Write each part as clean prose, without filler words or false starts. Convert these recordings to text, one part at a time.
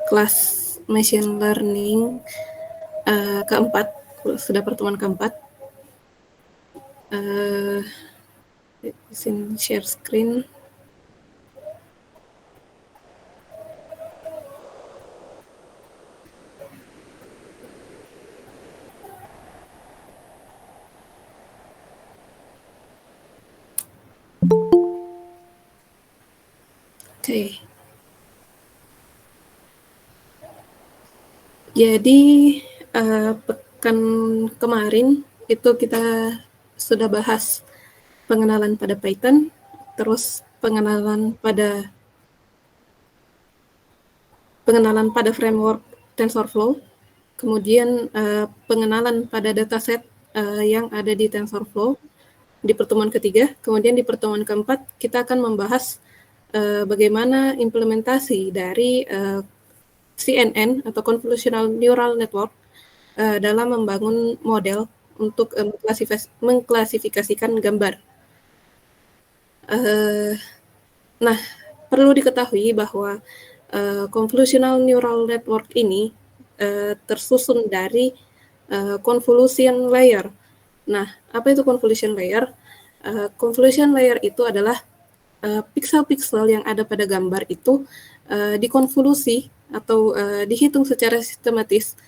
kelas machine learning keempat, sudah pertemuan keempat. Izin share screen. Oke. Jadi pekan kemarin itu kita sudah bahas pengenalan pada Python, terus pengenalan pada framework TensorFlow, kemudian pengenalan pada dataset yang ada di TensorFlow di pertemuan ketiga. Kemudian di pertemuan keempat kita akan membahas bagaimana implementasi dari CNN atau Convolutional Neural Network dalam membangun model untuk mengklasifikasikan gambar. Nah, perlu diketahui bahwa Convolutional Neural Network ini tersusun dari convolution layer. Nah, apa itu convolution layer? Convolution layer itu adalah pixel-pixel yang ada pada gambar itu dikonvolusi atau dihitung secara sistematis,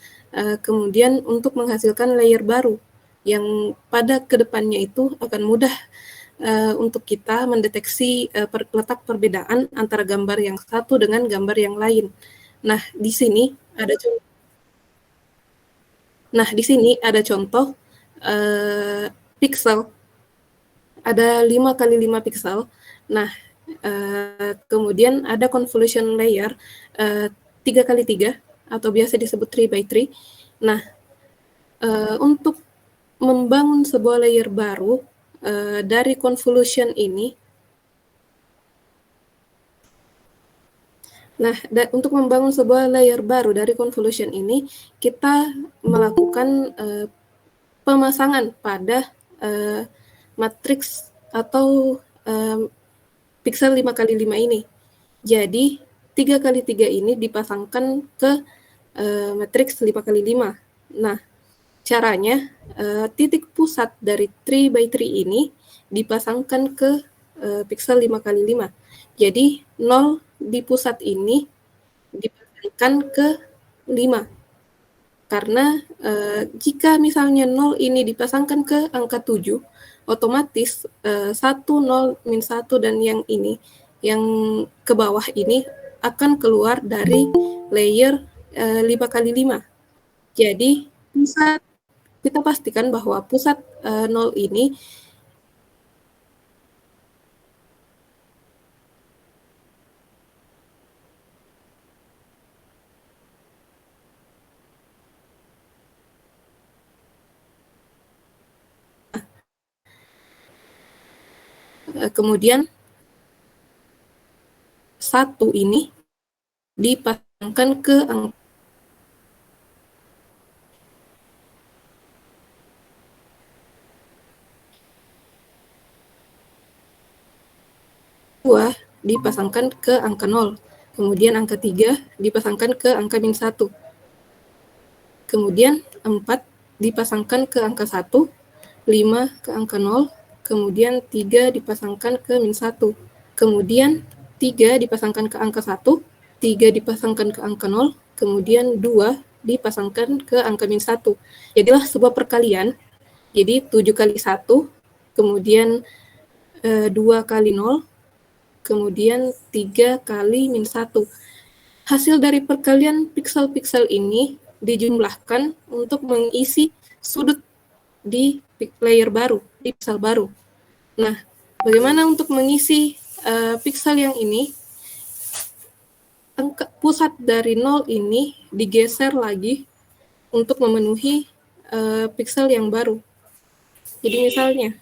kemudian untuk menghasilkan layer baru yang pada kedepannya itu akan mudah untuk kita mendeteksi letak perbedaan antara gambar yang satu dengan gambar yang lain. Nah, di sini ada contoh pixel. Ada 5 kali 5 pixel. Nah, kemudian ada convolution layer 3 kali 3 atau biasa disebut 3 by 3. Nah, untuk membangun sebuah layer baru dari convolution ini, untuk membangun sebuah layer baru dari convolution ini, kita melakukan pemasangan pada matriks atau pixel 5 kali 5 ini. Jadi 3 kali 3 ini dipasangkan ke matriks 5 kali 5. Nah, caranya titik pusat dari 3 by 3 ini dipasangkan ke pixel 5 kali 5. Jadi 0 di pusat ini dipasangkan ke 5. Karena jika misalnya 0 ini dipasangkan ke angka 7, otomatis 1, 0, min 1, dan yang ini, yang ke bawah ini akan keluar dari layer 5 kali 5. Jadi pusat, kita pastikan bahwa pusat 0 ini kemudian 1 ini dipasangkan ke angka 2 dipasangkan ke angka 0. Kemudian angka 3 dipasangkan ke angka min 1. Kemudian 4 dipasangkan ke angka 1, 5 ke angka 0, kemudian 3 dipasangkan ke min 1. Kemudian 3 dipasangkan ke angka 1, 3 dipasangkan ke angka 0, kemudian 2 dipasangkan ke angka min 1. Jadilah sebuah perkalian. Jadi 7 kali 1, kemudian 2 kali 0, kemudian 3 kali min 1. Hasil dari perkalian pixel-pixel ini dijumlahkan untuk mengisi sudut di layer baru, di pixel baru. Nah, bagaimana untuk mengisi pixel yang ini? Pusat dari 0 ini digeser lagi untuk memenuhi pixel yang baru. Jadi misalnya,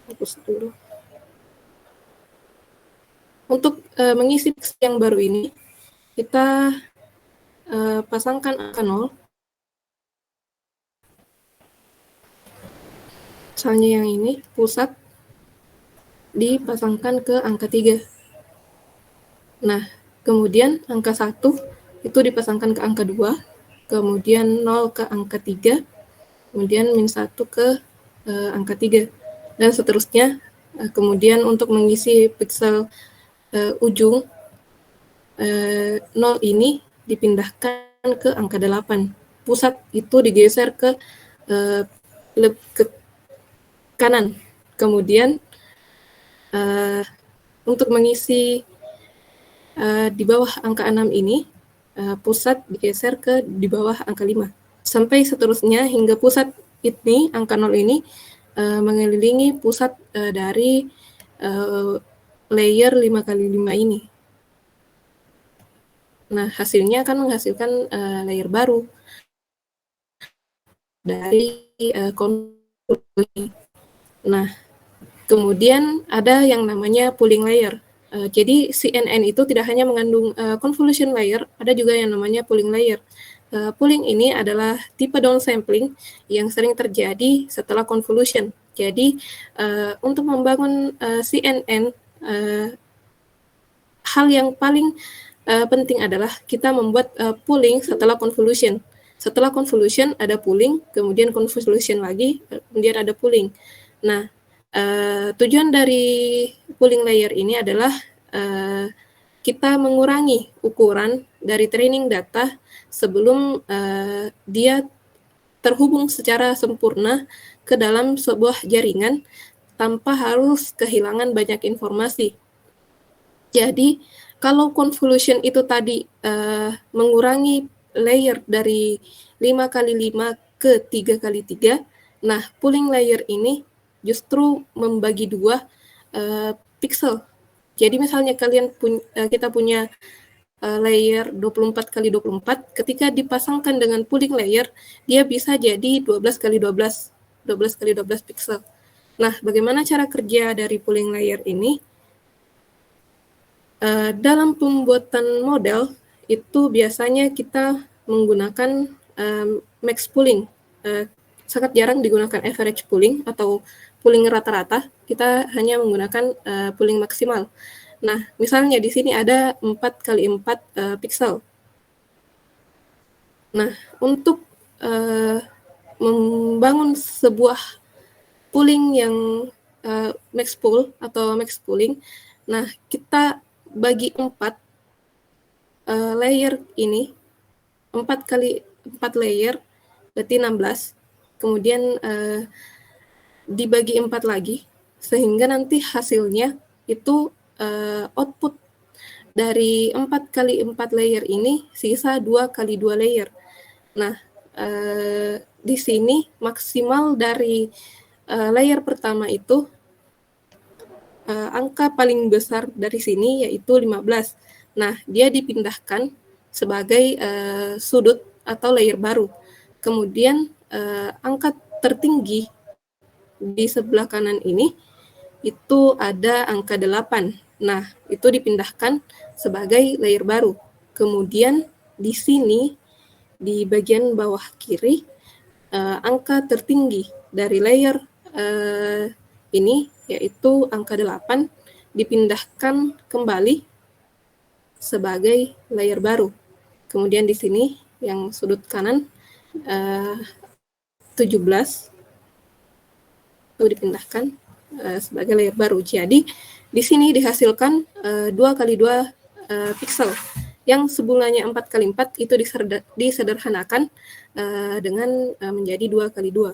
hapus dulu. Untuk mengisi pixel yang baru ini, kita pasangkan angka 0. Misalnya yang ini, pusat dipasangkan ke angka 3. Nah, kemudian angka 1 itu dipasangkan ke angka 2, kemudian 0 ke angka 3, kemudian min 1 ke angka 3, dan seterusnya. Kemudian untuk mengisi pixel ujung 0 ini dipindahkan ke angka 8. Pusat itu digeser ke kanan. Kemudian untuk mengisi di bawah angka 6 ini, pusat digeser ke di bawah angka 5. Sampai seterusnya hingga pusat ini, angka 0 ini, mengelilingi pusat dari layer 5 kali 5 ini. Nah, hasilnya akan menghasilkan layer baru dari konvolusi. Nah, kemudian ada yang namanya pooling layer. Jadi CNN itu tidak hanya mengandung convolution layer, ada juga yang namanya pooling layer. Pooling ini adalah tipe downsampling yang sering terjadi setelah convolution. Jadi untuk membangun CNN, hal yang paling penting adalah kita membuat pooling setelah convolution. Setelah convolution ada pooling, kemudian convolution lagi, kemudian ada pooling. Nah, tujuan dari pooling layer ini adalah kita mengurangi ukuran dari training data sebelum dia terhubung secara sempurna ke dalam sebuah jaringan tanpa harus kehilangan banyak informasi. Jadi, kalau convolution itu tadi mengurangi layer dari 5 kali 5 ke 3 kali 3, nah pooling layer ini justru membagi dua pixel. Jadi misalnya kita punya layer 24 kali 24, ketika dipasangkan dengan pooling layer, dia bisa jadi 12 kali 12, 12 kali 12 pixel. Nah, bagaimana cara kerja dari pooling layer ini? Dalam pembuatan model, itu biasanya kita menggunakan max pooling. Sangat jarang digunakan average pooling atau pooling rata-rata, kita hanya menggunakan pooling maksimal. Nah, misalnya di sini ada 4 kali 4 pixel. Nah, untuk membangun sebuah pooling yang max pool atau max pooling, nah kita bagi 4 layer ini, 4 kali 4 layer, berarti 16. Kemudian dibagi 4 lagi, sehingga nanti hasilnya itu output dari 4 kali 4 layer ini sisa 2 kali 2 layer. Nah, di sini maksimal dari layer pertama itu angka paling besar dari sini yaitu 15. Nah, dia dipindahkan sebagai sudut atau layer baru. Kemudian angka tertinggi di sebelah kanan ini itu ada angka 8. Nah, itu dipindahkan sebagai layer baru. Kemudian di sini, di bagian bawah kiri, angka tertinggi dari layer ini, yaitu angka 8, dipindahkan kembali sebagai layer baru. Kemudian di sini, yang sudut kanan, 17, itu dipindahkan sebagai layer baru. Jadi di sini dihasilkan 2 kali 2 pixel yang sebelumnya 4 kali 4 itu disederhanakan dengan menjadi 2 kali 2.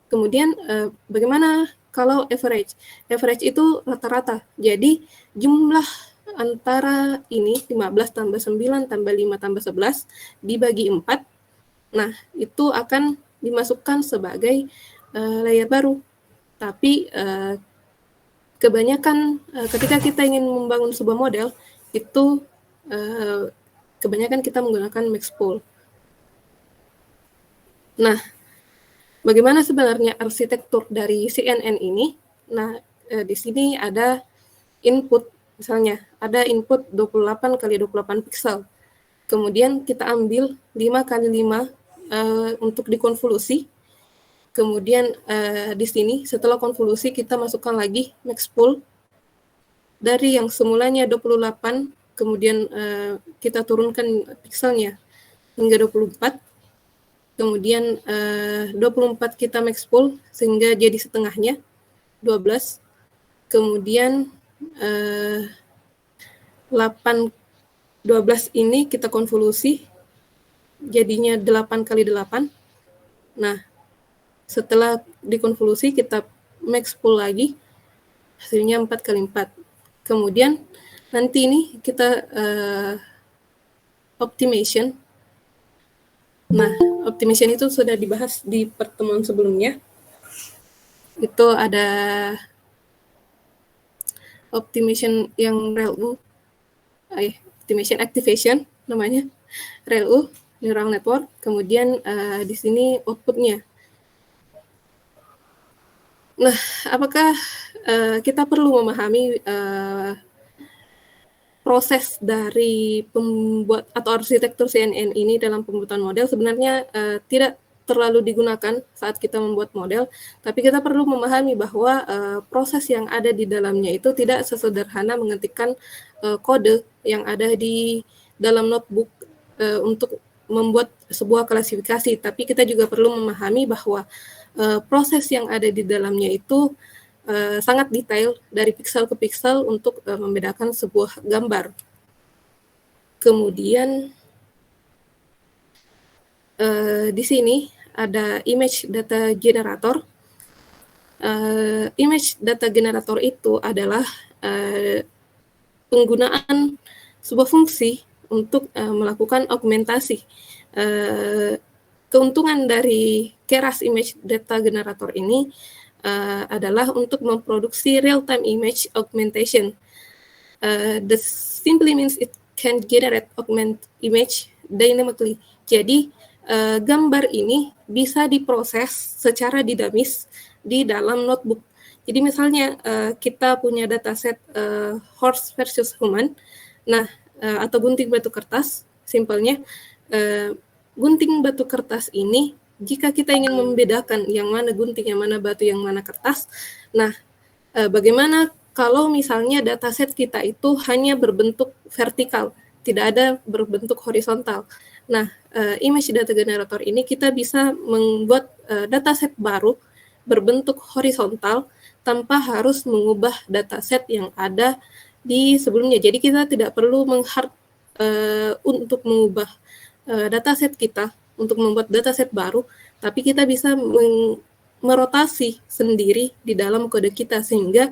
Kemudian bagaimana kalau average? Average itu rata-rata. Jadi jumlah antara ini 15 tambah 9 tambah 5 tambah 11 dibagi 4. Nah, itu akan dimasukkan sebagai layer baru. Tapi kebanyakan ketika kita ingin membangun sebuah model, itu kebanyakan kita menggunakan max pool. Nah, bagaimana sebenarnya arsitektur dari CNN ini? Nah, di sini ada input, misalnya ada input 28 kali 28 pixel. Kemudian kita ambil 5 kali 5 untuk dikonvolusi. Kemudian di sini setelah konvolusi kita masukkan lagi max pool dari yang semulanya 28 kemudian kita turunkan pixelnya hingga 24, kemudian 24 kita max pool sehingga jadi setengahnya 12, kemudian 12 ini kita konvolusi jadinya 8 kali 8. Nah, setelah dikonvolusi kita max pool lagi, hasilnya 4 kali 4. Kemudian nanti ini kita optimization. Nah, optimization itu sudah dibahas di pertemuan sebelumnya. Itu ada optimization yang ReLU, optimization activation namanya, ReLU, neural network. Kemudian di sini outputnya. Nah, apakah kita perlu memahami proses dari pembuat atau arsitektur CNN ini dalam pembuatan model? Sebenarnya tidak terlalu digunakan saat kita membuat model, tapi kita perlu memahami bahwa proses yang ada di dalamnya itu tidak sesederhana mengetikkan kode yang ada di dalam notebook untuk membuat sebuah klasifikasi, tapi kita juga perlu memahami bahwa proses yang ada di dalamnya itu sangat detail dari pixel ke pixel untuk membedakan sebuah gambar. Kemudian di sini ada image data generator. Image data generator itu adalah penggunaan sebuah fungsi untuk melakukan augmentasi. Keuntungan dari Keras Image Data Generator ini adalah untuk memproduksi real-time image augmentation. The simply means it can generate augment image dynamically. Jadi gambar ini bisa diproses secara dinamis di dalam notebook. Jadi misalnya kita punya dataset horse versus human, nah atau gunting batu kertas, simpelnya gunting batu kertas ini jika kita ingin membedakan yang mana gunting, yang mana batu, yang mana kertas, nah bagaimana kalau misalnya dataset kita itu hanya berbentuk vertikal, tidak ada berbentuk horizontal. Nah, image data generator ini kita bisa membuat dataset baru berbentuk horizontal tanpa harus mengubah dataset yang ada di sebelumnya. Jadi kita tidak perlu untuk mengubah dataset kita untuk membuat dataset baru, tapi kita bisa merotasi sendiri di dalam kode kita sehingga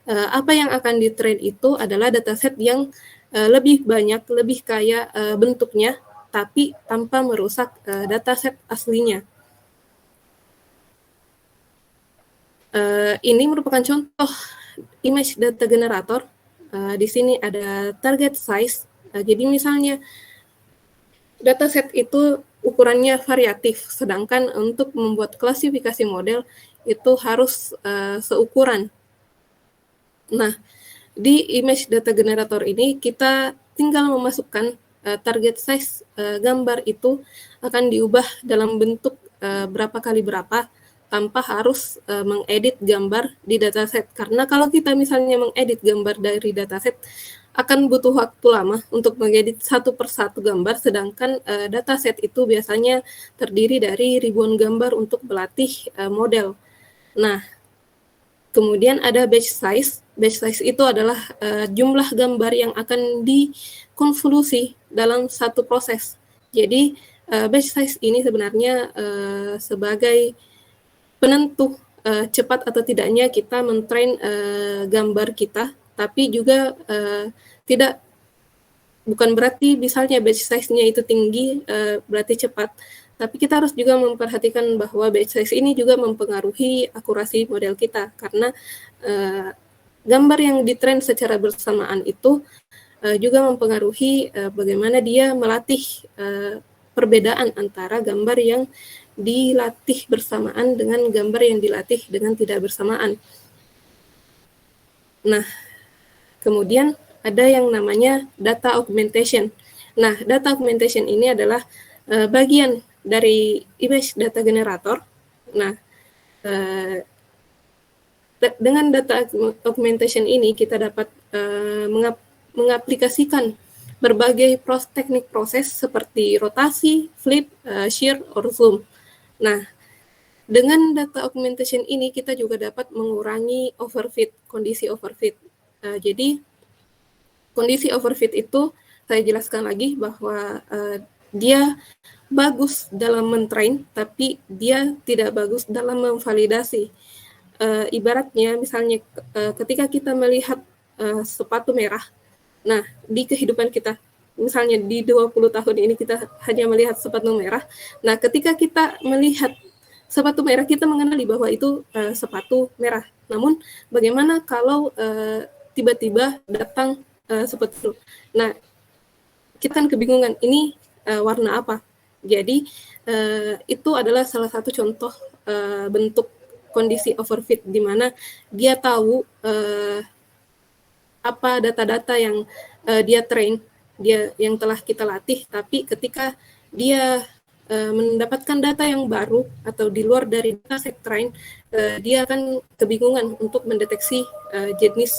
apa yang akan di-train itu adalah dataset yang lebih banyak, lebih kaya bentuknya, tapi tanpa merusak dataset aslinya. Ini merupakan contoh image data generator. Di sini ada target size. Jadi misalnya dataset itu ukurannya variatif, sedangkan untuk membuat klasifikasi model itu harus seukuran. Nah, di image data generator ini kita tinggal memasukkan target size gambar itu akan diubah dalam bentuk berapa kali berapa tanpa harus mengedit gambar di dataset. Karena kalau kita misalnya mengedit gambar dari dataset, akan butuh waktu lama untuk mengedit satu persatu gambar, sedangkan dataset itu biasanya terdiri dari ribuan gambar untuk melatih model. Nah, kemudian ada batch size. Batch size itu adalah jumlah gambar yang akan dikonvolusi dalam satu proses. Jadi batch size ini sebenarnya sebagai penentu cepat atau tidaknya kita mentrain gambar kita, tapi juga bukan berarti misalnya batch size-nya itu tinggi berarti cepat, tapi kita harus juga memperhatikan bahwa batch size ini juga mempengaruhi akurasi model kita, karena gambar yang ditrain secara bersamaan itu juga mempengaruhi bagaimana dia melatih perbedaan antara gambar yang dilatih bersamaan dengan gambar yang dilatih dengan tidak bersamaan. Nah, kemudian ada yang namanya data augmentation. Nah, data augmentation ini adalah bagian dari image data generator. Nah, dengan data augmentation ini kita dapat mengaplikasikan berbagai teknik proses seperti rotasi, flip, shear, or zoom. Nah, dengan data augmentation ini kita juga dapat mengurangi overfit, kondisi overfit. Jadi kondisi overfit itu saya jelaskan lagi bahwa dia bagus dalam mentrain, tapi dia tidak bagus dalam memvalidasi. Ibaratnya misalnya ketika kita melihat sepatu merah, nah di kehidupan kita, misalnya di 20 tahun ini kita hanya melihat sepatu merah, nah ketika kita melihat sepatu merah kita mengenali bahwa itu sepatu merah. Namun bagaimana kalau tiba-tiba datang sepatu, nah kita kan kebingungan ini warna apa. Jadi itu adalah salah satu contoh bentuk kondisi overfit di mana dia tahu apa data-data yang dia train, dia yang telah kita latih, tapi ketika dia mendapatkan data yang baru atau di luar dari data set train, dia akan kebingungan untuk mendeteksi jenis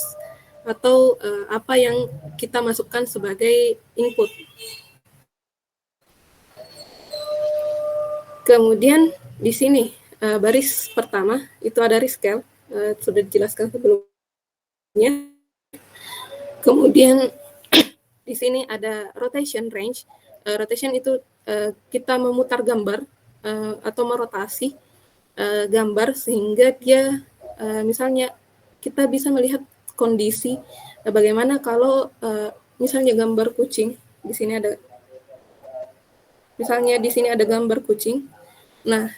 atau apa yang kita masukkan sebagai input. Kemudian di sini baris pertama itu ada rescale, sudah dijelaskan sebelumnya. Kemudian di sini ada rotation range. Rotation itu kita memutar gambar atau merotasi gambar sehingga dia misalnya kita bisa melihat kondisi bagaimana kalau misalnya gambar kucing. Di sini ada misalnya di sini ada gambar kucing. Nah,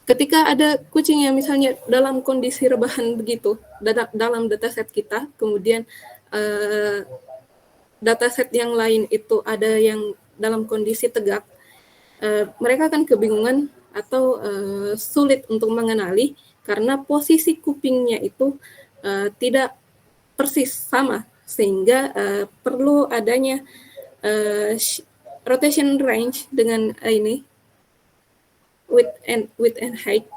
ketika ada kucing yang misalnya dalam kondisi rebahan begitu dalam dataset kita, kemudian dataset yang lain itu ada yang dalam kondisi tegak, mereka akan kebingungan atau sulit untuk mengenali karena posisi kupingnya itu tidak persis sama, sehingga perlu adanya rotation range dengan ini width and height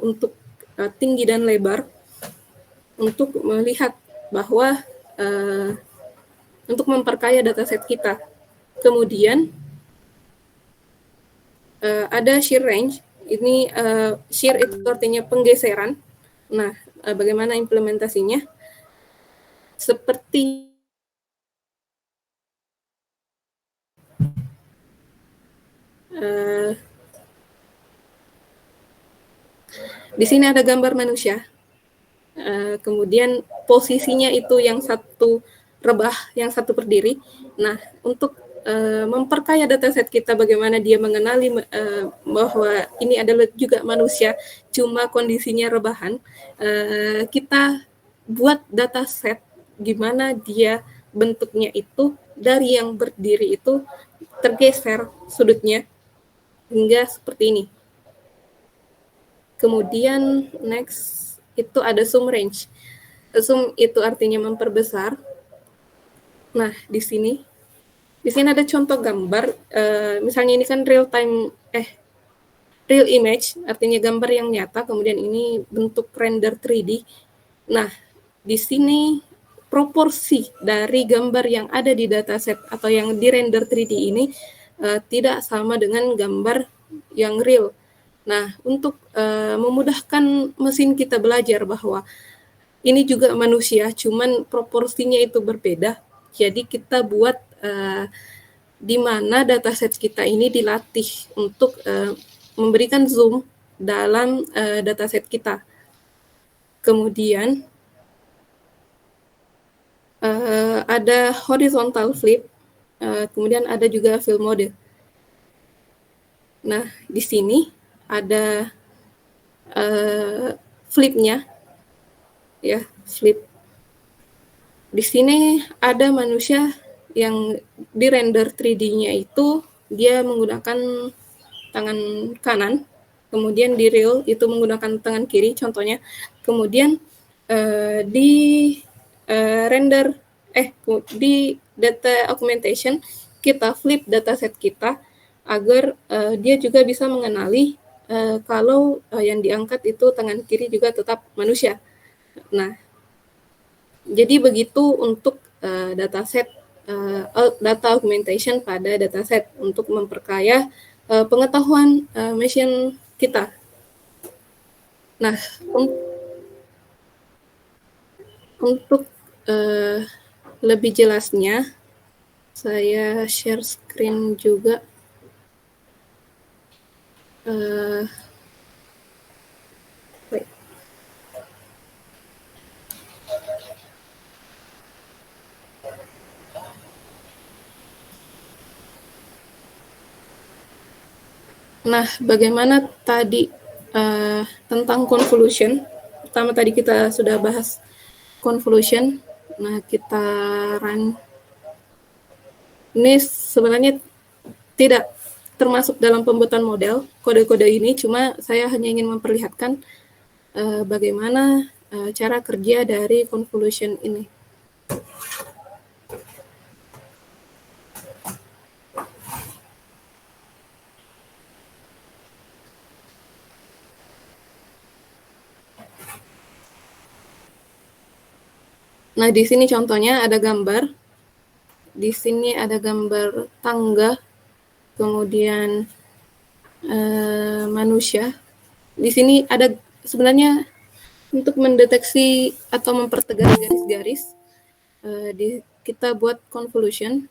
untuk tinggi dan lebar untuk melihat bahwa untuk memperkaya dataset kita. Kemudian ada shear range. Ini shear itu artinya penggeseran. Nah, bagaimana implementasinya? Seperti di sini ada gambar manusia. Kemudian posisinya itu yang satu rebah, yang satu berdiri. Nah, untuk memperkaya dataset kita, bagaimana dia mengenali bahwa ini adalah juga manusia, cuma kondisinya rebahan, kita buat dataset gimana dia bentuknya itu dari yang berdiri itu tergeser sudutnya hingga seperti ini. Kemudian next itu ada zoom range. Zoom itu artinya memperbesar. Nah, di sini ada contoh gambar. Misalnya ini kan real image, artinya gambar yang nyata. Kemudian ini bentuk render 3D. Nah, di sini proporsi dari gambar yang ada di dataset atau yang di render 3D ini tidak sama dengan gambar yang real. Nah, untuk memudahkan mesin kita belajar bahwa ini juga manusia, cuman proporsinya itu berbeda. Jadi kita buat di mana dataset kita ini dilatih untuk memberikan zoom dalam dataset kita. Kemudian ada horizontal flip, kemudian ada juga fill mode. Nah, di sini ada flipnya, ya, flip. Di sini ada manusia yang di render 3D-nya itu dia menggunakan tangan kanan, kemudian di real itu menggunakan tangan kiri, contohnya. Kemudian di render di data augmentation kita flip dataset kita agar dia juga bisa mengenali kalau yang diangkat itu tangan kiri juga tetap manusia. Nah, jadi begitu untuk dataset data augmentation pada dataset untuk memperkaya pengetahuan machine kita. Nah, untuk lebih jelasnya, saya share screen juga. Wait. Nah, bagaimana tadi tentang convolution? Pertama tadi kita sudah bahas convolution. Nah, kita run. Ini sebenarnya tidak termasuk dalam pembuatan model kode-kode ini, cuma saya hanya ingin memperlihatkan bagaimana cara kerja dari convolution ini. Nah, di sini contohnya ada gambar. Di sini ada gambar tangga, kemudian manusia. Di sini ada sebenarnya untuk mendeteksi atau mempertegas garis-garis, kita buat convolution.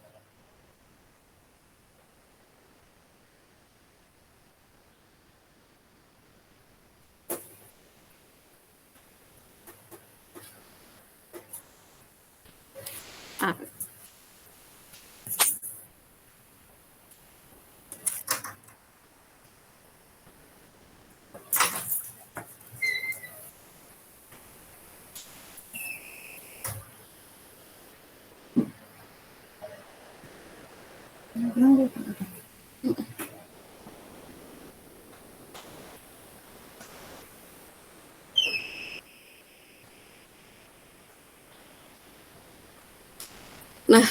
Nah,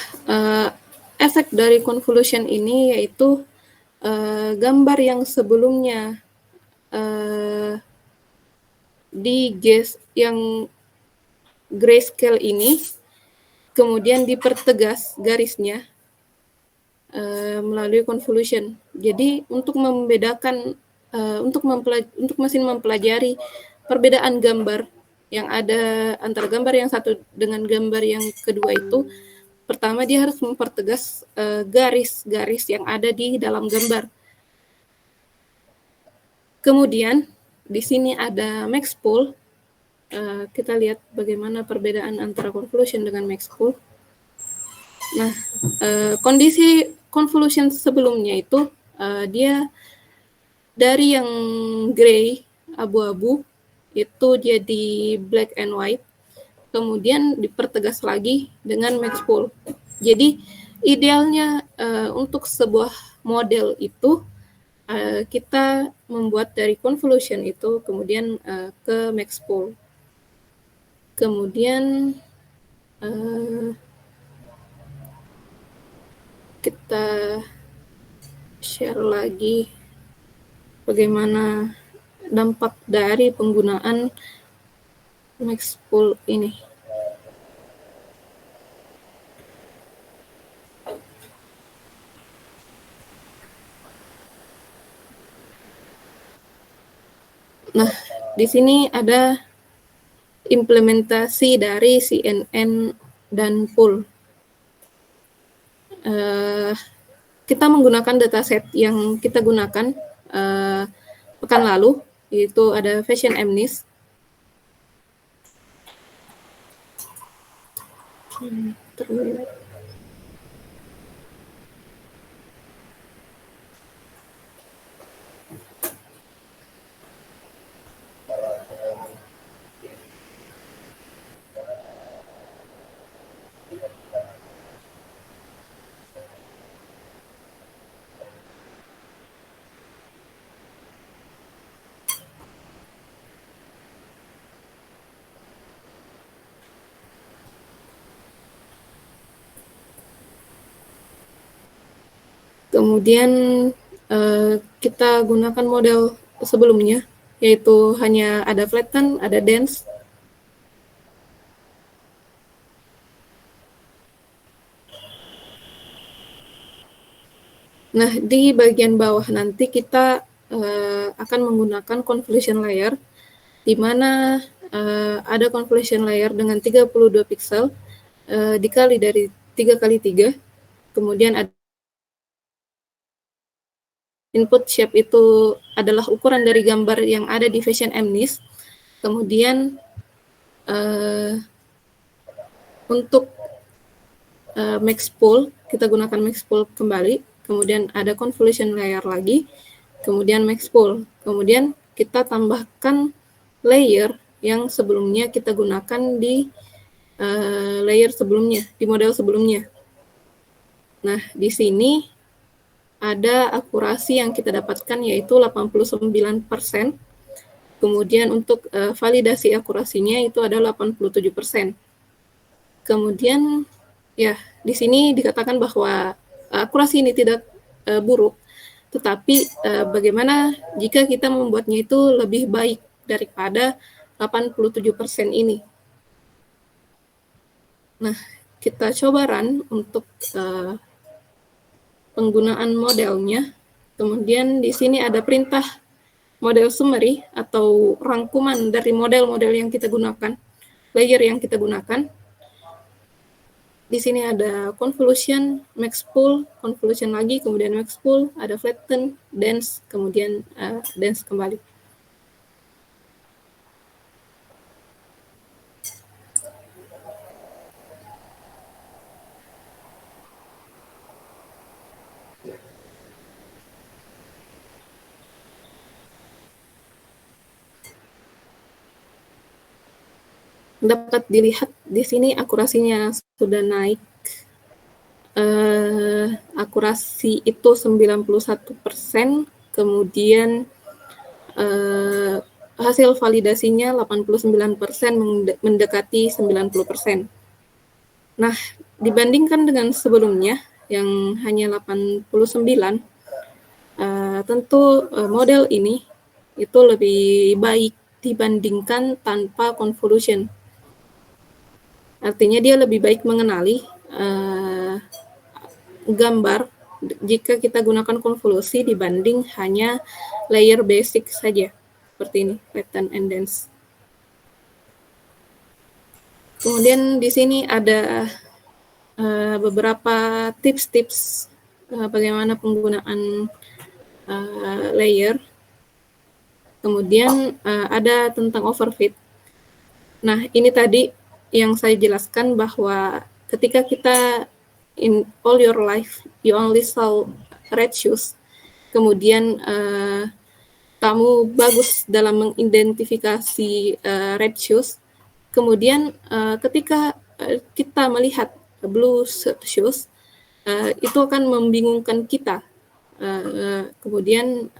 efek dari convolution ini yaitu gambar yang sebelumnya di yang grayscale ini kemudian dipertegas garisnya melalui convolution. Jadi untuk membedakan untuk mesin mempelajari perbedaan gambar yang ada antara gambar yang satu dengan gambar yang kedua itu, pertama dia harus mempertegas garis-garis yang ada di dalam gambar. Kemudian di sini ada maxpool. Kita lihat bagaimana perbedaan antara convolution dengan maxpool. Nah, kondisi convolution sebelumnya itu dia dari yang gray, abu-abu, itu jadi black and white, kemudian dipertegas lagi dengan maxpool. Jadi idealnya untuk sebuah model itu kita membuat dari convolution itu kemudian ke maxpool. Kemudian kita share lagi bagaimana dampak dari penggunaan maxpool ini. Nah, di sini ada implementasi dari CNN dan pool. Kita menggunakan dataset yang kita gunakan pekan lalu, yaitu ada Fashion MNIST. Kemudian kita gunakan model sebelumnya, yaitu hanya ada flatten, ada dense. Nah, di bagian bawah nanti kita akan menggunakan convolution layer, di mana ada convolution layer dengan 32 pixel dikali dari 3 kali 3, kemudian ada input shape itu adalah ukuran dari gambar yang ada di Fashion MNIST. Kemudian untuk max pool, kita gunakan max pool kembali, kemudian ada convolution layer lagi, kemudian max pool, kemudian kita tambahkan layer yang sebelumnya kita gunakan di layer sebelumnya, di model sebelumnya. Nah, di sini ada akurasi yang kita dapatkan yaitu 89%, kemudian untuk validasi akurasinya itu ada 87%. Kemudian ya, di sini dikatakan bahwa akurasi ini tidak buruk, tetapi bagaimana jika kita membuatnya itu lebih baik daripada 87% ini. Nah, kita coba run untuk penggunaan modelnya. Kemudian di sini ada perintah model summary atau rangkuman dari model-model yang kita gunakan, layer yang kita gunakan. Di sini ada convolution, max pool, convolution lagi, kemudian max pool, ada flatten, dense, kemudian dense kembali. Dapat dilihat di sini akurasinya sudah naik. Akurasi itu 91%, kemudian hasil validasinya 89%, mendekati 90%. Nah, dibandingkan dengan sebelumnya yang hanya 89, tentu model ini itu lebih baik dibandingkan tanpa convolution. Artinya dia lebih baik mengenali gambar jika kita gunakan konvolusi dibanding hanya layer basic saja, seperti ini, flatten and dense. Kemudian di sini ada beberapa tips-tips bagaimana penggunaan layer. Kemudian ada tentang overfit. Nah, ini tadi yang saya jelaskan bahwa ketika kita in all your life you only saw red shoes, kemudian kamu bagus dalam mengidentifikasi red shoes, kemudian ketika kita melihat blue shoes, itu akan membingungkan kita. Kemudian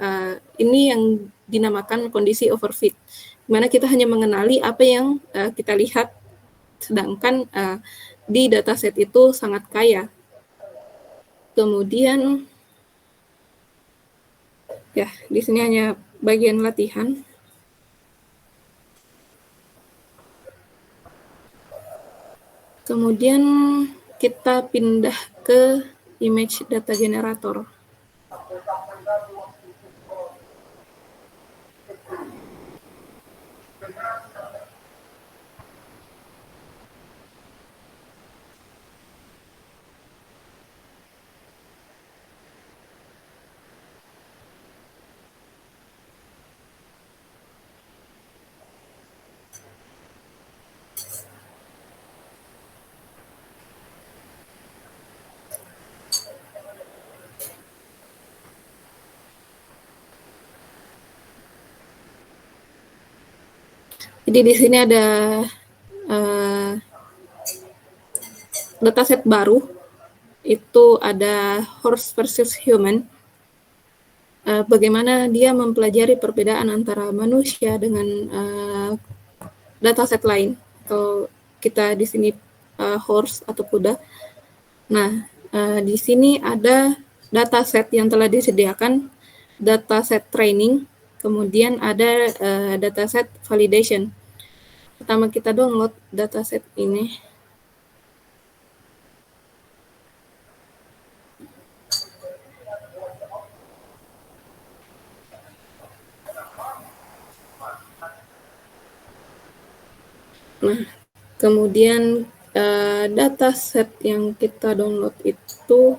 ini yang dinamakan kondisi overfit, di mana kita hanya mengenali apa yang kita lihat, sedangkan di dataset itu sangat kaya. Kemudian ya, di sini hanya bagian latihan. Kemudian kita pindah ke image data generator. Jadi di sini ada dataset baru, itu ada horse versus human. Bagaimana dia mempelajari perbedaan antara manusia dengan dataset lain. Kalau kita di sini horse atau kuda. Nah, di sini ada dataset yang telah disediakan, dataset training, kemudian ada dataset validation. Pertama kita download dataset ini. Kemudian dataset yang kita download itu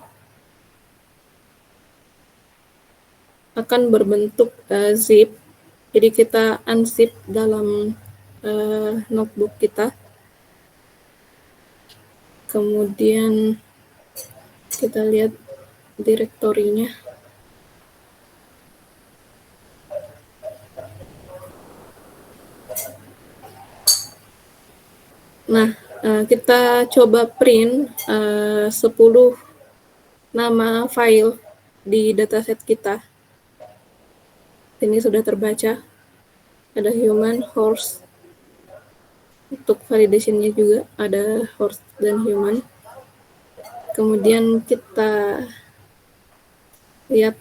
akan berbentuk zip. Jadi kita unzip dalam notebook kita. Kemudian kita lihat direktorinya. Nah, kita coba print 10 nama file di dataset kita. Ini sudah terbaca. Ada human, horse. Untuk validation-nya juga ada horse dan human. Kemudian kita lihat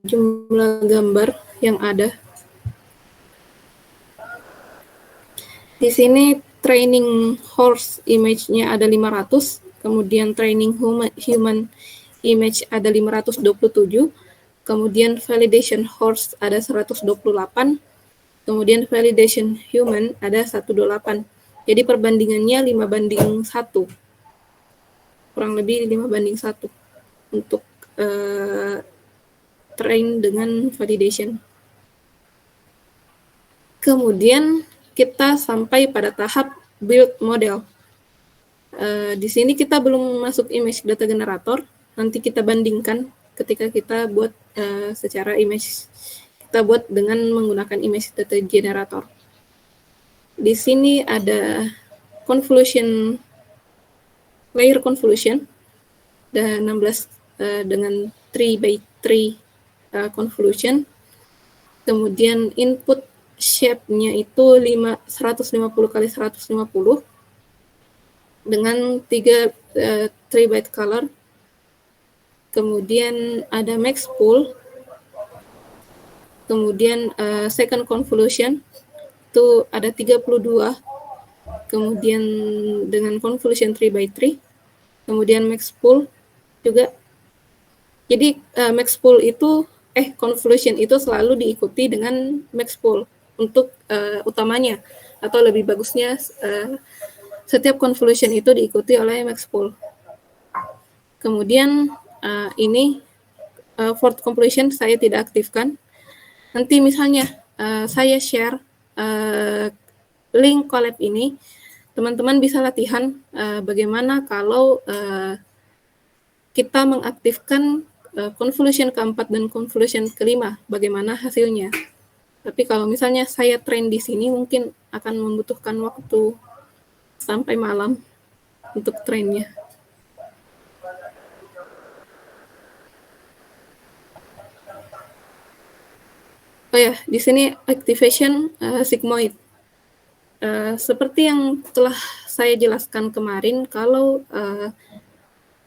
jumlah gambar yang ada. Di sini training horse image-nya ada 500, kemudian training human image ada 527, kemudian validation horse ada 128, kemudian validation human ada 128. Jadi perbandingannya 5:1. Kurang lebih 5:1 untuk train dengan validation. Kemudian kita sampai pada tahap build model. Di sini kita belum masuk image data generator, nanti kita bandingkan ketika kita buat secara image, kita buat dengan menggunakan image data generator. Di sini ada convolution, layer convolution, dan 16 dengan 3x3 convolution. Kemudian input shape-nya itu 150 kali 150 dengan 3 byte color. Kemudian ada max pool. Kemudian second convolution itu ada 32. Kemudian dengan convolution 3x3. Kemudian max pool juga. Jadi max pool itu convolution itu selalu diikuti dengan max pool untuk utamanya, atau lebih bagusnya setiap convolution itu diikuti oleh max pool. Kemudian ini fourth convolution saya tidak aktifkan. Nanti misalnya saya share link collab ini, teman-teman bisa latihan bagaimana kalau kita mengaktifkan convolution keempat dan convolution kelima, bagaimana hasilnya. Tapi kalau misalnya saya train di sini, mungkin akan membutuhkan waktu sampai malam untuk trainnya. Oh ya, di sini activation sigmoid. Seperti yang telah saya jelaskan kemarin, kalau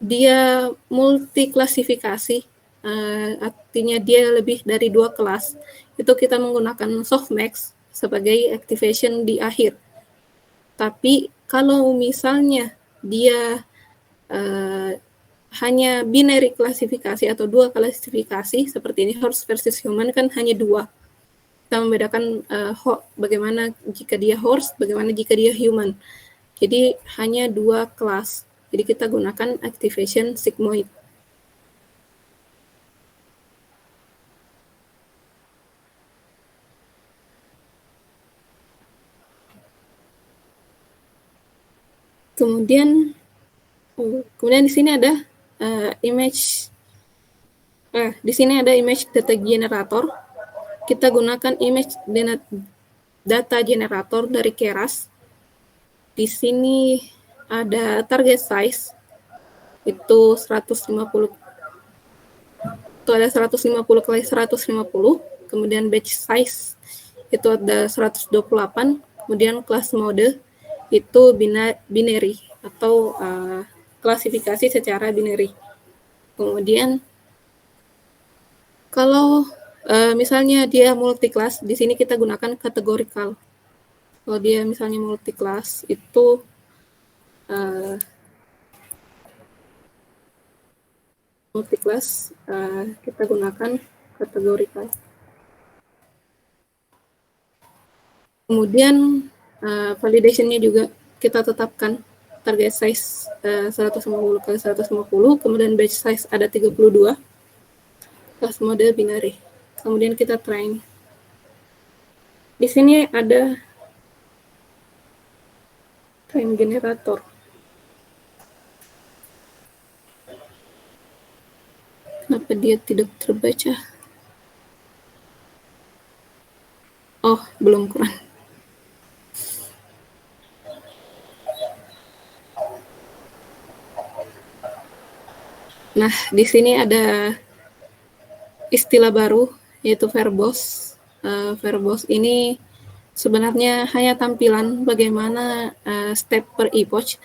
dia multi klasifikasi, artinya dia lebih dari 2 kelas, itu kita menggunakan softmax sebagai activation di akhir. Tapi kalau misalnya dia hanya binary klasifikasi atau 2 klasifikasi, seperti ini horse versus human kan hanya 2. Kita membedakan bagaimana jika dia horse, bagaimana jika dia human. Jadi hanya 2 kelas. Jadi kita gunakan activation sigmoid. Kemudian di sini ada image. Di sini ada image data generator. Kita gunakan image data generator dari Keras. Di sini ada target size itu 150. Itu ada 150 kali 150. Kemudian batch size itu ada 128. Kemudian class mode itu binary atau klasifikasi secara binary. Kemudian kalau misalnya dia multi class, di sini kita gunakan categorical. Kalau dia misalnya multi class itu kita gunakan categorical. Kemudian validation-nya juga kita tetapkan target size 150 kali 150, kemudian batch size ada 32, class mode binary. Kemudian kita train. Di sini ada train generator. Kenapa dia tidak terbaca? Oh, belum kurang. Nah, di sini ada istilah baru, yaitu verbose. Verbose ini sebenarnya hanya tampilan bagaimana step per epoch.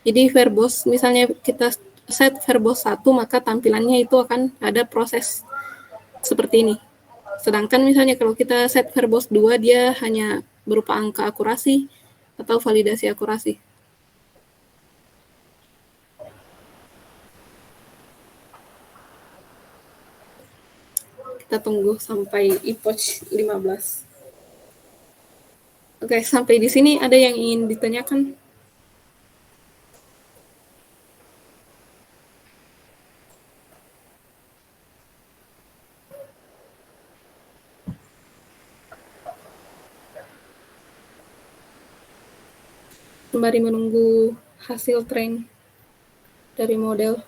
Jadi verbose, misalnya kita set verbose 1, maka tampilannya itu akan ada proses seperti ini. Sedangkan misalnya kalau kita set verbose 2, dia hanya berupa angka akurasi atau validasi akurasi. Kita tunggu sampai epoch 15. Oke, sampai di sini ada yang ingin ditanyakan? Sembari menunggu hasil train dari model.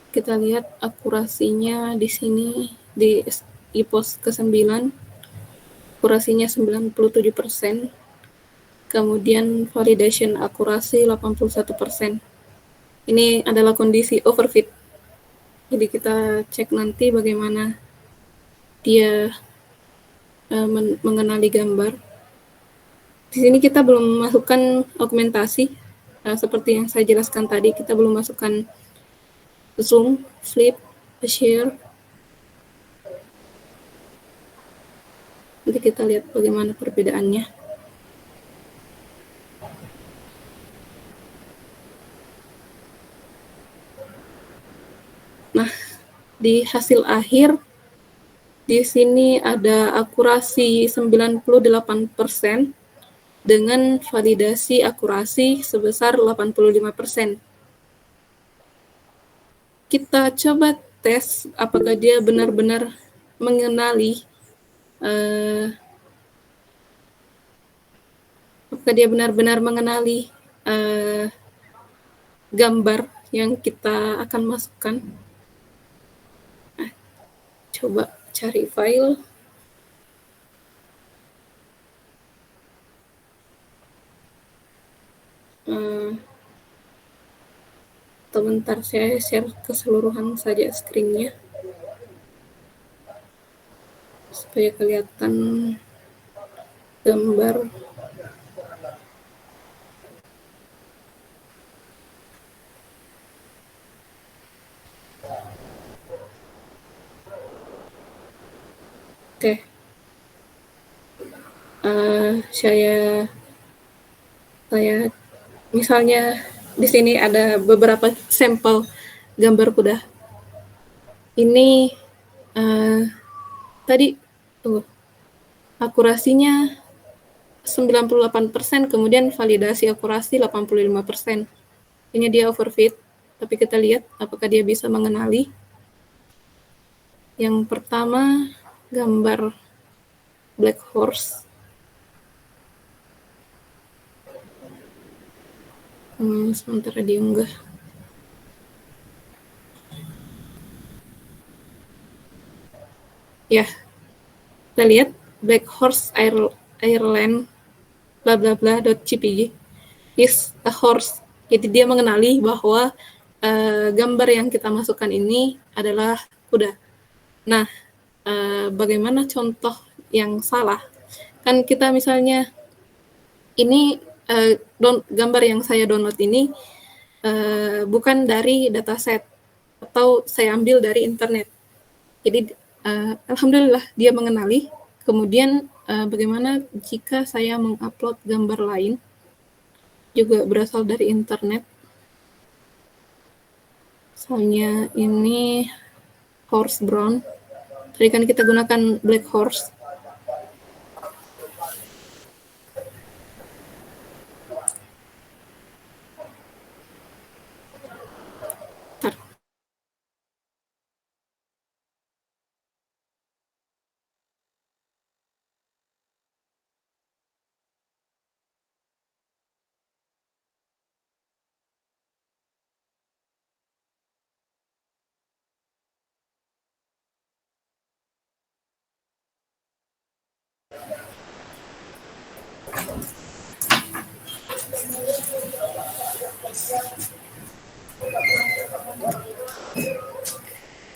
Kita lihat akurasinya di sini di epoch ke-9, akurasinya 97%, kemudian validation akurasi 81%. Ini adalah kondisi overfit. Jadi kita cek nanti bagaimana dia mengenali gambar. Di sini kita belum masukkan augmentasi, seperti yang saya jelaskan tadi, kita belum masukkan zoom, flip, share. Nanti kita lihat bagaimana perbedaannya. Nah, di hasil akhir di sini ada akurasi 98% dengan validasi akurasi sebesar 85%. Kita coba tes apakah dia benar-benar mengenali gambar yang kita akan masukkan. Nah, coba cari file. Sebentar, saya share keseluruhan saja screen-nya supaya kelihatan gambar. Oke. Saya misalnya di sini ada beberapa sampel gambar kuda. Ini tadi akurasinya 98%, kemudian validasi akurasi 85%. Ini dia overfit, tapi kita lihat apakah dia bisa mengenali. Yang pertama, gambar black horse. Sementara diunggah. Ya, kita lihat black horse airline bla bla bla .cpg is a horse. Jadi dia mengenali bahwa gambar yang kita masukkan ini adalah kuda. Nah, bagaimana contoh yang salah? Kan kita misalnya ini gambar yang saya download ini bukan dari dataset atau saya ambil dari internet. Jadi alhamdulillah dia mengenali. Kemudian bagaimana jika saya mengupload gambar lain juga berasal dari internet. Misalnya ini horse brown. Tadi kan kita gunakan black horse.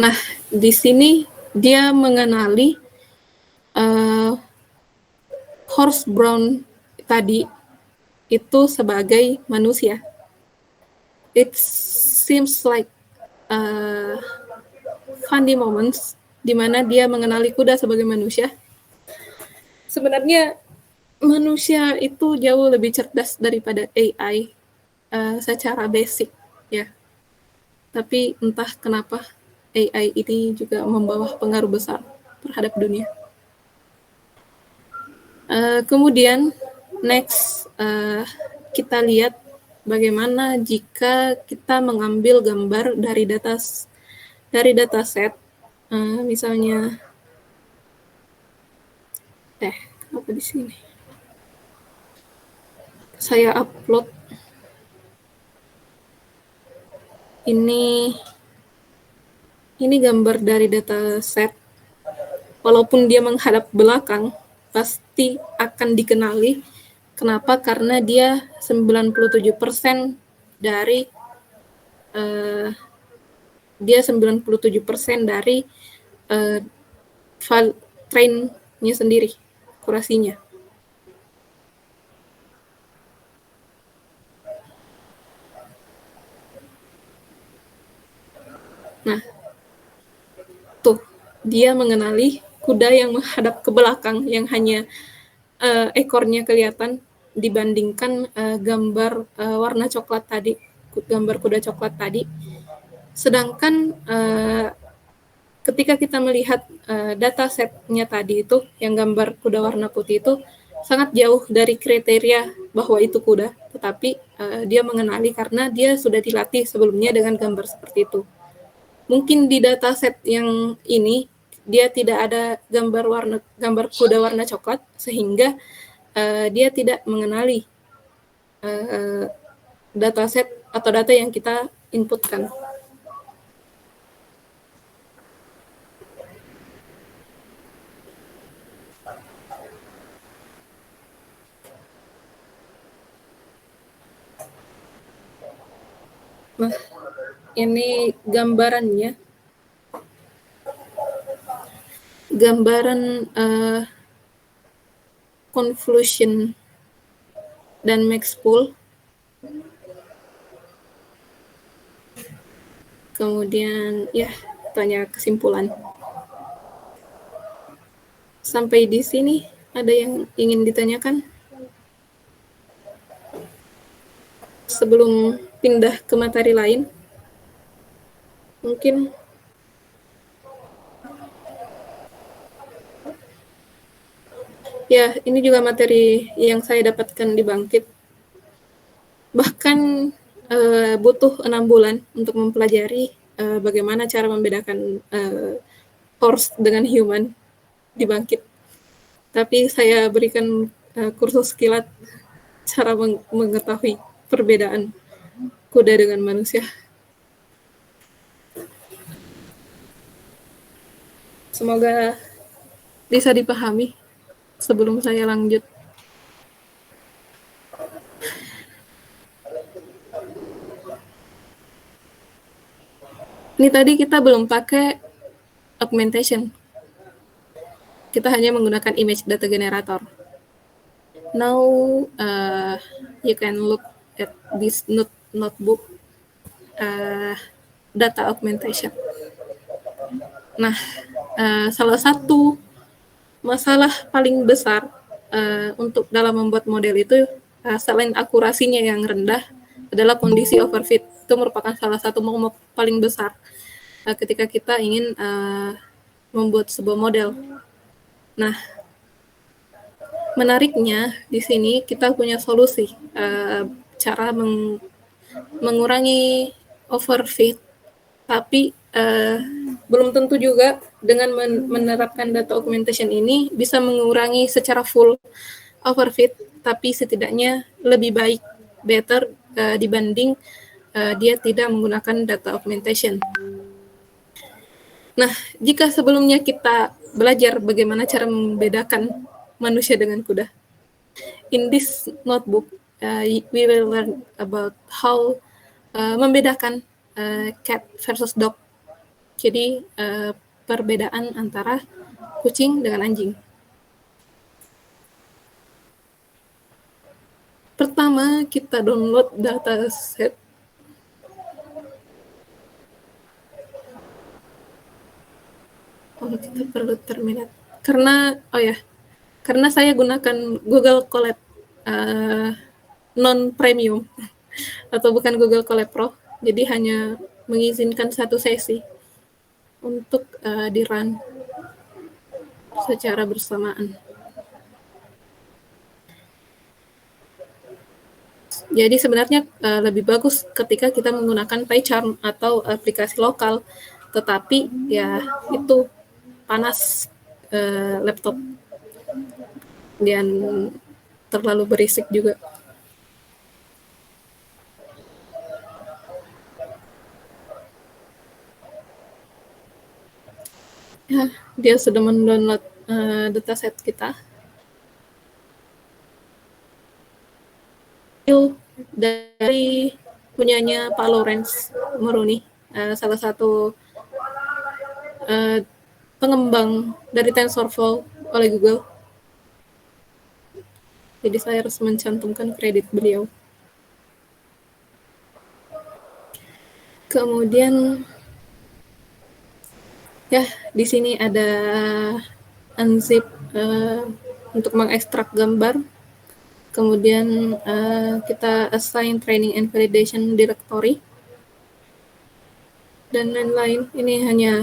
Nah, di sini dia mengenali horse brown tadi itu sebagai manusia. It seems like funny moments di mana dia mengenali kuda sebagai manusia. Sebenarnya manusia itu jauh lebih cerdas daripada AI secara basic, ya. Tapi entah kenapa AI ini juga membawa pengaruh besar terhadap dunia. Kemudian next kita lihat bagaimana jika kita mengambil gambar dari dataset, misalnya apa di sini? Saya upload ini gambar dari dataset. Walaupun dia menghadap belakang, pasti akan dikenali. Kenapa? Karena dia 97% dari file train-nya sendiri, akurasinya. Nah, tuh, dia mengenali kuda yang menghadap ke belakang, yang hanya ekornya kelihatan, dibandingkan gambar warna coklat tadi, gambar kuda coklat tadi. Sedangkan ketika kita melihat datasetnya tadi itu, yang gambar kuda warna putih itu, sangat jauh dari kriteria bahwa itu kuda, tetapi dia mengenali karena dia sudah dilatih sebelumnya dengan gambar seperti itu. Mungkin di dataset yang ini dia tidak ada gambar kuda warna coklat, sehingga dia tidak mengenali dataset atau data yang kita inputkan. Nah, ini gambarannya. Gambaran convolution dan max pool. Kemudian ya, tanya kesimpulan. Sampai di sini ada yang ingin ditanyakan? Sebelum pindah ke materi lain, mungkin ya, ini juga materi yang saya dapatkan di Bangkit. Bahkan butuh 6 bulan untuk mempelajari bagaimana cara membedakan horse dengan human di Bangkit. Tapi saya berikan kursus kilat cara mengetahui perbedaan kuda dengan manusia. Semoga bisa dipahami sebelum saya lanjut. Ini tadi kita belum pakai augmentation. Kita hanya menggunakan image data generator. Now you can look at this notebook data augmentation. Nah, salah satu masalah paling besar untuk dalam membuat model itu selain akurasinya yang rendah adalah kondisi overfit. Itu merupakan salah satu momok paling besar ketika kita ingin membuat sebuah model. Nah, menariknya di sini kita punya solusi cara mengurangi overfit, tapi belum tentu juga dengan menerapkan data augmentation ini bisa mengurangi secara full overfit, tapi setidaknya lebih baik, better dibanding dia tidak menggunakan data augmentation. Nah, jika sebelumnya kita belajar bagaimana cara membedakan manusia dengan kuda, in this notebook we will learn about how membedakan cat versus dog. Jadi perbedaan antara kucing dengan anjing. Pertama, kita download dataset. Kita perlu terminal. Karena saya gunakan Google Colab non premium atau bukan Google Colab Pro, jadi hanya mengizinkan satu sesi untuk di-run secara bersamaan. Jadi sebenarnya lebih bagus ketika kita menggunakan PyCharm atau aplikasi lokal, tetapi ya itu panas laptop dan terlalu berisik juga. Ya, dia sudah mendownload dataset kita. Dari punyanya Pak Lawrence Moroni, salah satu pengembang dari TensorFlow oleh Google. Jadi saya harus mencantumkan kredit beliau. Kemudian ya di sini ada unzip untuk mengekstrak gambar. Kemudian kita assign training and validation directory dan lain-lain. Ini hanya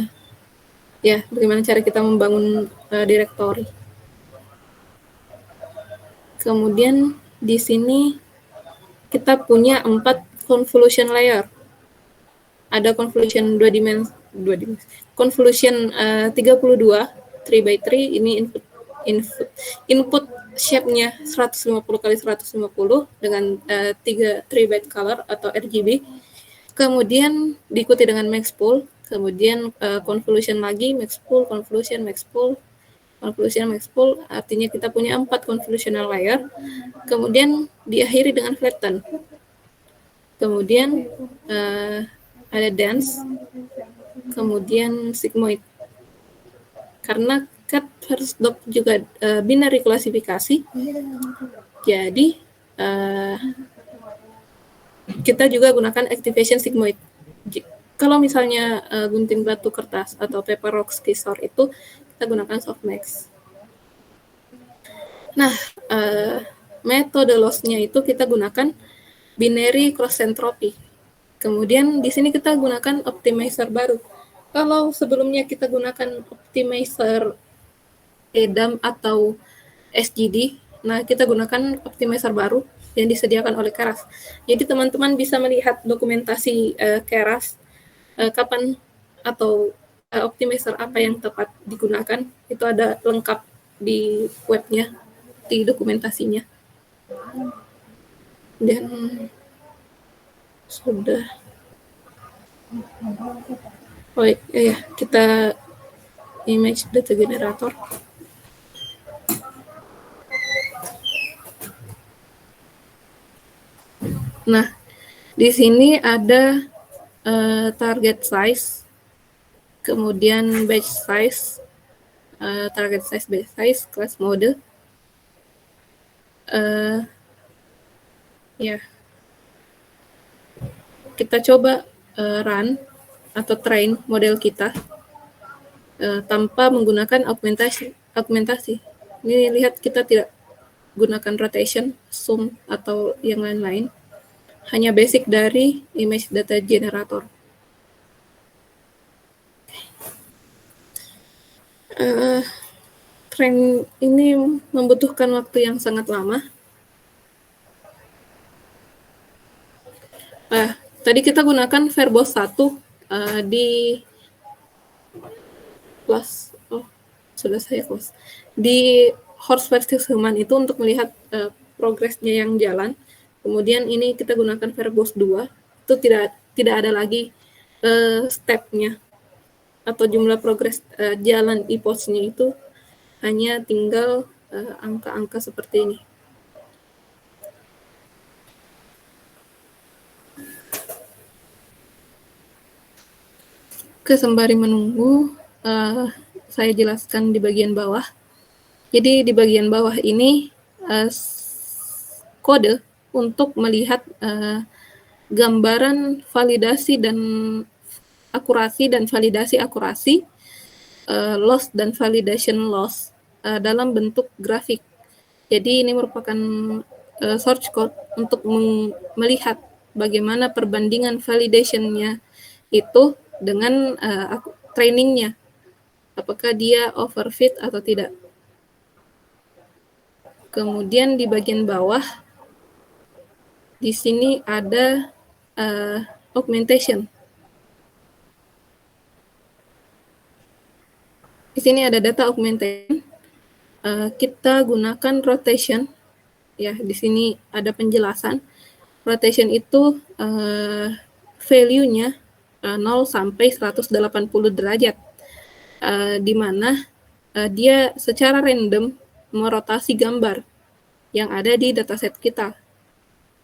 ya bagaimana cara kita membangun directory. Kemudian di sini kita punya 4 convolution layer. Ada convolution 2 dimensi, convolution 32 3x3, ini input shape-nya 150 kali 150 dengan 3 byte color atau RGB. Kemudian diikuti dengan max pool, kemudian convolution lagi, max pool, convolution, max pool, convolution, max pool, artinya kita punya 4 convolutional layer. Kemudian diakhiri dengan flatten. Kemudian ada dense, kemudian sigmoid. Karena cat versus dog juga binary klasifikasi, jadi kita juga gunakan activation sigmoid. Kalau misalnya gunting batu kertas atau paper rock scissor itu kita gunakan softmax. Nah, metode loss-nya itu kita gunakan binary cross entropy. Kemudian di sini kita gunakan optimizer baru. Kalau sebelumnya kita gunakan optimizer EDAM atau SGD, nah kita gunakan optimizer baru yang disediakan oleh Keras. Jadi teman-teman bisa melihat dokumentasi Keras kapan atau optimizer apa yang tepat digunakan, itu ada lengkap di webnya, di dokumentasinya. Dan sudah. Oh iya, kita image data generator. Nah, di sini ada target size kemudian batch size, target size, batch size, class mode. Ya, kita coba run atau train model kita tanpa menggunakan augmentasi. Ini lihat kita tidak gunakan rotation, zoom, atau yang lain-lain. Hanya basic dari image data generator. Train ini membutuhkan waktu yang sangat lama. Tadi kita gunakan verbose 1 di kelas, sudah saya close. Di horse versus human itu untuk melihat progresnya yang jalan. Kemudian ini kita gunakan verbose 2, itu tidak ada lagi stepnya atau jumlah progres jalan epoch-nya itu hanya tinggal angka-angka seperti ini. Sembari menunggu, saya jelaskan di bagian bawah. Jadi di bagian bawah ini kode untuk melihat gambaran validasi dan akurasi dan validasi akurasi, loss dan validation loss dalam bentuk grafik. Jadi ini merupakan source code untuk melihat bagaimana perbandingan validation-nya itu dengan trainingnya, apakah dia overfit atau tidak. Kemudian di bagian bawah, di sini ada augmentation. Di sini ada data augmentation. Kita gunakan rotation. Ya, di sini ada penjelasan. Rotation itu value-nya 0 sampai 180 derajat, di mana dia secara random merotasi gambar yang ada di dataset kita.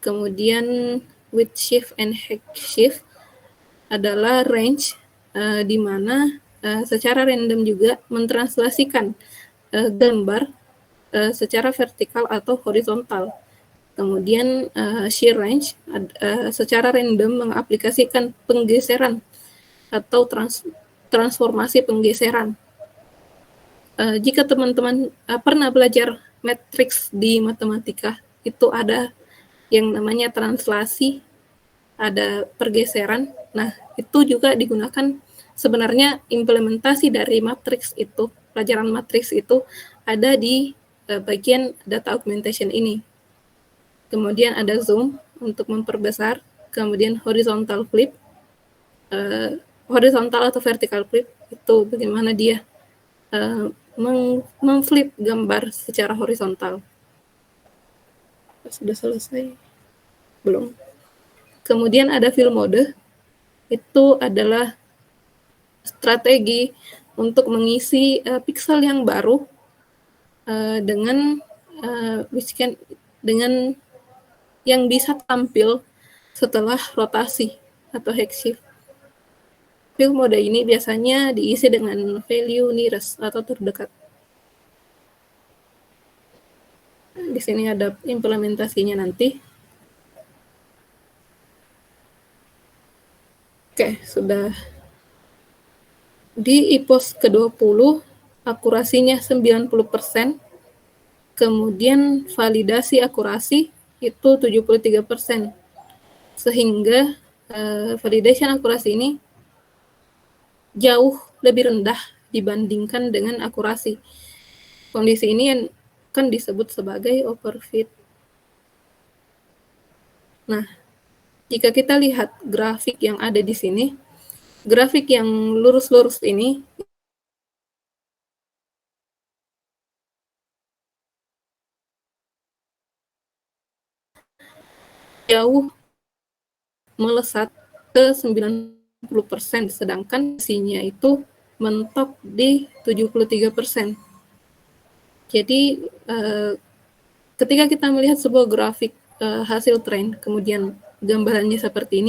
Kemudian width shift and height shift adalah range, di mana secara random juga mentranslasikan gambar secara vertikal atau horizontal. Kemudian shear range secara random mengaplikasikan penggeseran atau transformasi penggeseran. Jika teman-teman pernah belajar matriks di matematika, itu ada yang namanya translasi, ada pergeseran. Nah, itu juga digunakan, sebenarnya implementasi dari matriks itu, pelajaran matriks itu ada di bagian data augmentation ini. Kemudian ada zoom untuk memperbesar, kemudian horizontal flip, horizontal atau vertical flip, itu bagaimana dia memflip gambar secara horizontal. Sudah selesai? Belum. Kemudian ada fill mode, itu adalah strategi untuk mengisi pixel yang baru dengan yang bisa tampil setelah rotasi atau hex shift. Fill mode ini biasanya diisi dengan value nearest atau terdekat. Di sini ada implementasinya nanti. Oke, sudah. Di epoch ke-20, akurasinya 90%, kemudian validasi akurasi itu 73%. Sehingga validation akurasi ini jauh lebih rendah dibandingkan dengan akurasi. Kondisi ini kan disebut sebagai overfit. Nah, jika kita lihat grafik yang ada di sini, grafik yang lurus-lurus ini jauh melesat ke 90%, sedangkan isinya itu mentok di 73%. Jadi ketika kita melihat sebuah grafik hasil train, kemudian gambarannya seperti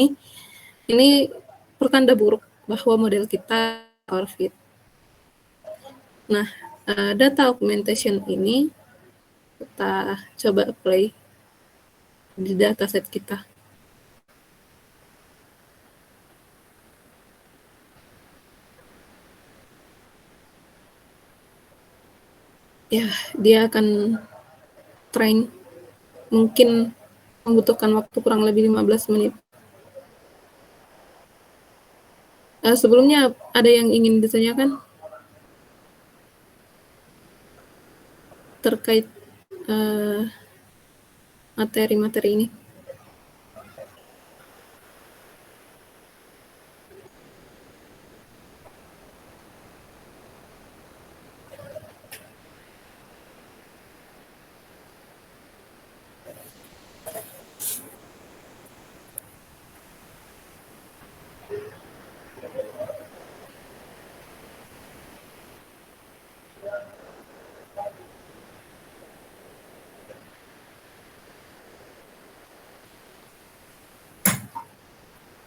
ini pertanda buruk bahwa model kita OrFit. Nah, data augmentation ini kita coba apply di dataset kita. Ya, dia akan train, mungkin membutuhkan waktu kurang lebih 15 menit. Sebelumnya ada yang ingin ditanyakan terkait materi-materi ini?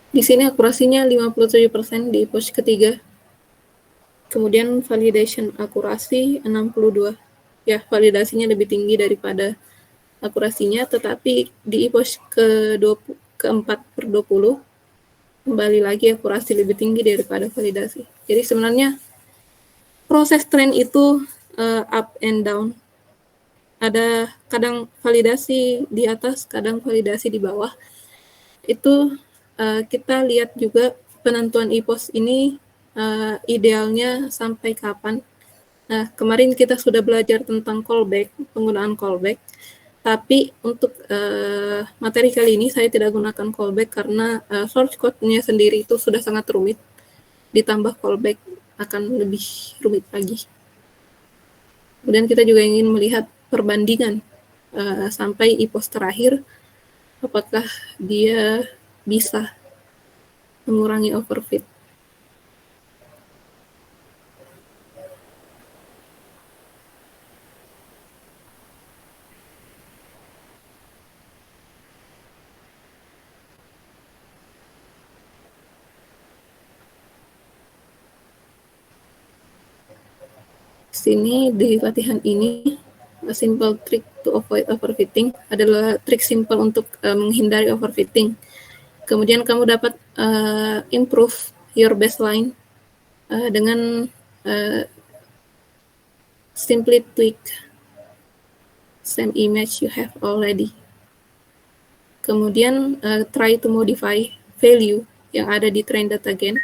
Di sini akurasinya 57% di push ketiga. Kemudian validation akurasi 62. Ya, validasinya lebih tinggi daripada akurasinya, tetapi di push keempat per 20 kembali lagi akurasi lebih tinggi daripada validasi. Jadi sebenarnya proses trend itu up and down. Ada kadang validasi di atas, kadang validasi di bawah. Itu kita lihat juga penentuan IPOS ini idealnya sampai kapan. Nah, kemarin kita sudah belajar tentang callback, penggunaan callback. Tapi untuk materi kali ini saya tidak gunakan callback karena source code-nya sendiri itu sudah sangat rumit. Ditambah callback akan lebih rumit lagi. Kemudian kita juga ingin melihat perbandingan sampai IPOS terakhir, apakah dia bisa mengurangi overfit. Sini di latihan ini, a simple trick to avoid overfitting adalah trik simple untuk menghindari overfitting. Kemudian kamu dapat improve your baseline dengan simply tweak same image you have already. Kemudian try to modify value yang ada di train data gain.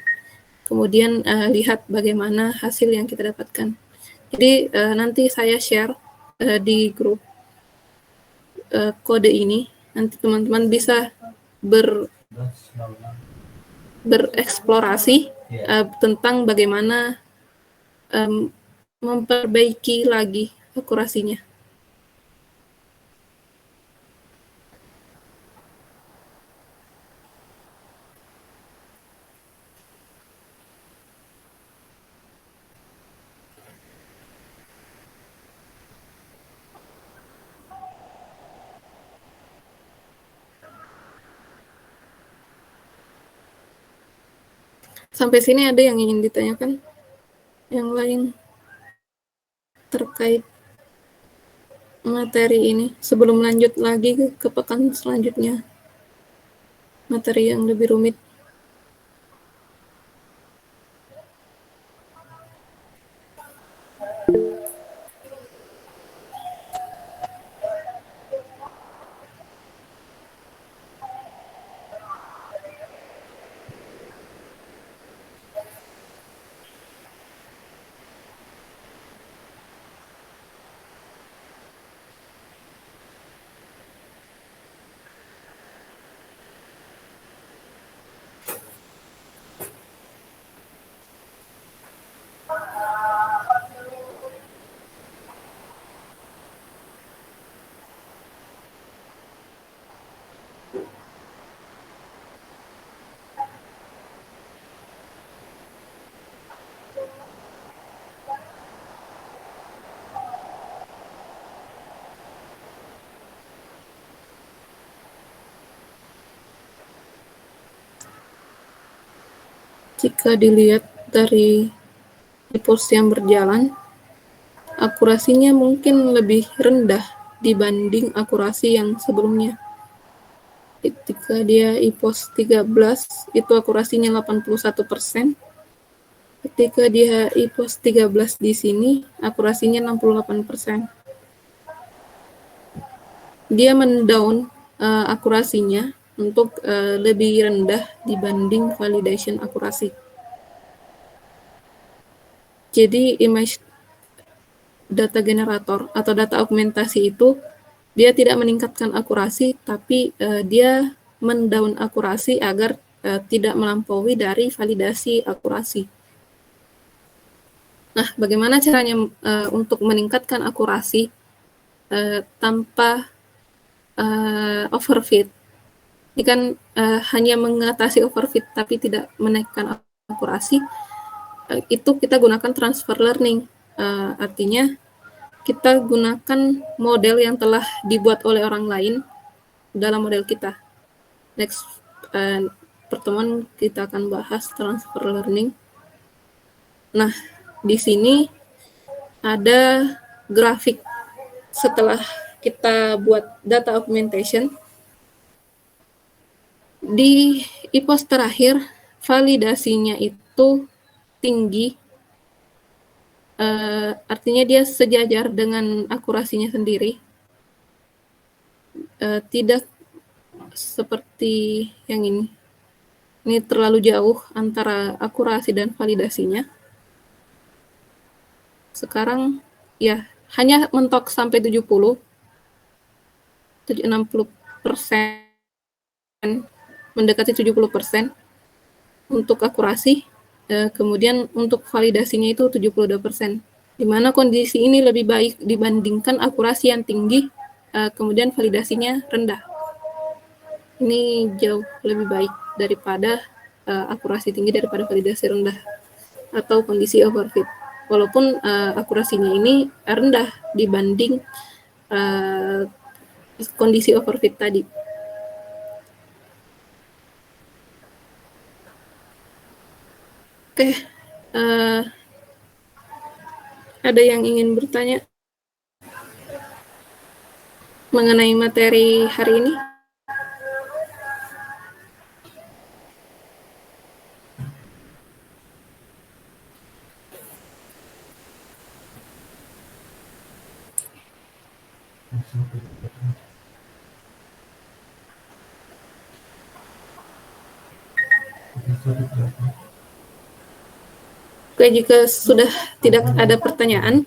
Kemudian lihat bagaimana hasil yang kita dapatkan. Jadi nanti saya share di grup kode ini. Nanti teman-teman bisa bereksplorasi tentang bagaimana memperbaiki lagi akurasinya. Sampai sini ada yang ingin ditanyakan? Yang lain terkait materi ini sebelum lanjut lagi ke pekan selanjutnya, materi yang lebih rumit. Jika dilihat dari EPOS yang berjalan, akurasinya mungkin lebih rendah dibanding akurasi yang sebelumnya. Ketika dia EPOS 13, itu akurasinya 81%. Ketika dia EPOS 13 di sini, akurasinya 68%. Dia mendown akurasinya untuk lebih rendah dibanding validation akurasi. Jadi image data generator atau data augmentasi itu dia tidak meningkatkan akurasi, tapi dia mendown akurasi agar tidak melampaui dari validasi akurasi. Nah, bagaimana caranya untuk meningkatkan akurasi tanpa overfit? Ini kan hanya mengatasi overfit tapi tidak menaikkan akurasi. Itu kita gunakan transfer learning. Artinya kita gunakan model yang telah dibuat oleh orang lain dalam model kita. Next pertemuan kita akan bahas transfer learning. Nah, di sini ada grafik setelah kita buat data augmentation. Di EPOS terakhir, validasinya itu tinggi, artinya dia sejajar dengan akurasinya sendiri. Tidak seperti yang ini. Ini terlalu jauh antara akurasi dan validasinya. Sekarang ya hanya mentok sampai 60%, 60%, mendekati 70% untuk akurasi. Kemudian untuk validasinya itu 72%. Di mana kondisi ini lebih baik dibandingkan akurasi yang tinggi, kemudian validasinya rendah. Ini jauh lebih baik daripada akurasi tinggi daripada validasi rendah atau kondisi overfit. Walaupun akurasinya ini rendah dibanding kondisi overfit tadi. Oke, ada yang ingin bertanya mengenai materi hari ini? Oke, jika sudah tidak ada pertanyaan,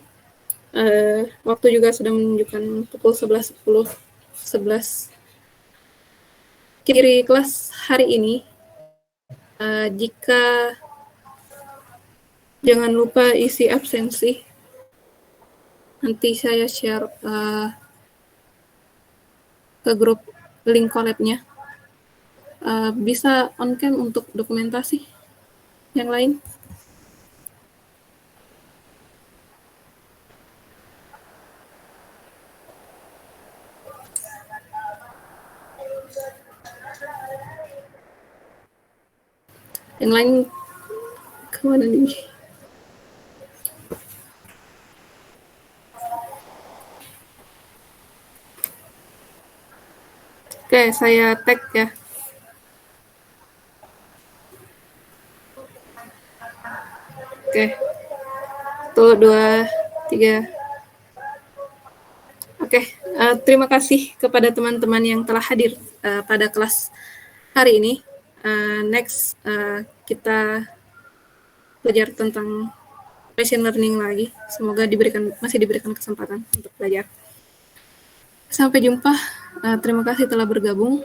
waktu juga sudah menunjukkan pukul 11.10. 11. Kiri kelas hari ini, jika jangan lupa isi absensi, nanti saya share ke grup link collab-nya. Bisa on cam untuk dokumentasi yang lain. Yang lain kemana nih? Oke, saya tag ya. Oke, 1, 2, 3. Oke, terima kasih kepada teman-teman yang telah hadir pada kelas hari ini. Next, kita belajar tentang machine learning lagi. Semoga masih diberikan kesempatan untuk belajar. Sampai jumpa. Terima kasih telah bergabung.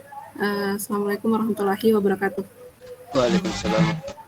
Assalamualaikum warahmatullahi wabarakatuh. Waalaikumsalam.